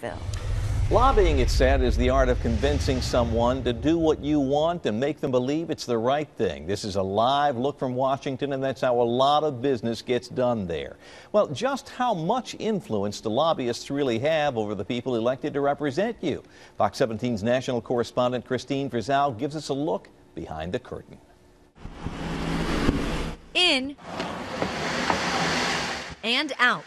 Nashville. Lobbying, it's said, is the art of convincing someone to do what you want and make them believe it's the right thing. This is a live look from Washington, and that's how a lot of business gets done there. Well, just how much influence do lobbyists really have over the people elected to represent you? Fox 17's national correspondent Christine Frizzell gives us a look behind the curtain. In and out,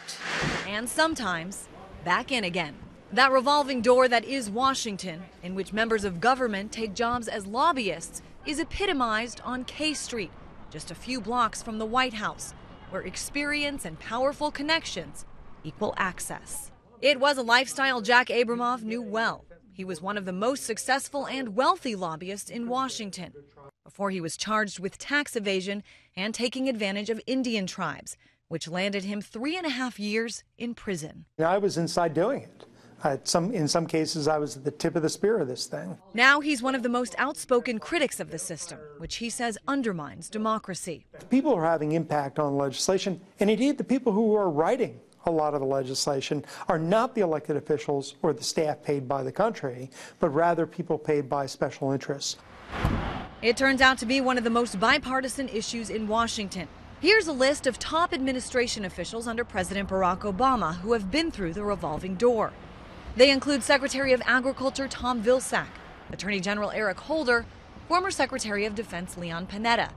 and sometimes back in again. That revolving door that is Washington, in which members of government take jobs as lobbyists, is epitomized on K Street, just a few blocks from the White House, where experience and powerful connections equal access. It was a lifestyle Jack Abramoff knew well. He was one of the most successful and wealthy lobbyists in Washington before he was charged with tax evasion and taking advantage of Indian tribes, which landed him 3.5 years in prison. I was inside doing it. In some cases, I was at the tip of the spear of this thing. Now he's one of the most outspoken critics of the system, which he says undermines democracy. The people who are having impact on legislation, and indeed the people who are writing a lot of the legislation, are not the elected officials or the staff paid by the country, but rather people paid by special interests. It turns out to be one of the most bipartisan issues in Washington. Here's a list of top administration officials under President Barack Obama who have been through the revolving door. They include Secretary of Agriculture Tom Vilsack, Attorney General Eric Holder, former Secretary of Defense Leon Panetta,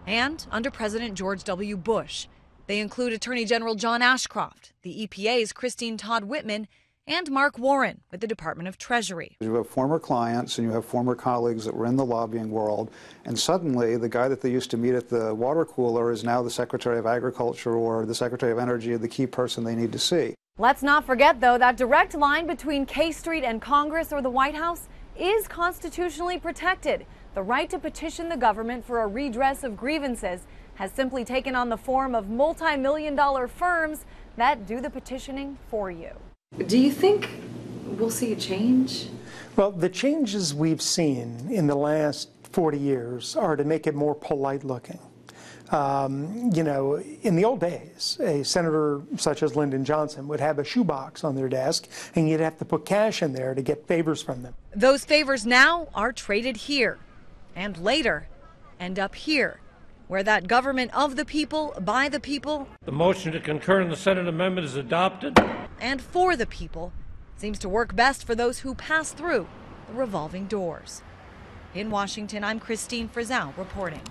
and under President George W. Bush, they include Attorney General John Ashcroft, the EPA's Christine Todd Whitman, and Mark Warren with the Department of Treasury. You have former clients and you have former colleagues that were in the lobbying world, and suddenly the guy that they used to meet at the water cooler is now the Secretary of Agriculture or the Secretary of Energy, the key person they need to see. Let's not forget, though, that direct line between K Street and Congress or the White House is constitutionally protected. The right to petition the government for a redress of grievances has simply taken on the form of multi-million-dollar firms that do the petitioning for you. Do you think we'll see a change? Well, the changes we've seen in the last 40 years are to make it more polite looking. You know, in the old days, a senator such as Lyndon Johnson would have a shoebox on their desk, and you'd have to put cash in there to get favors from them. Those favors now are traded here, and later end up here, where that government of the people, by the people. The motion to concur in the Senate amendment is adopted. And for the people seems to work best for those who pass through the revolving doors. In Washington, I'm Christine Frizzell reporting.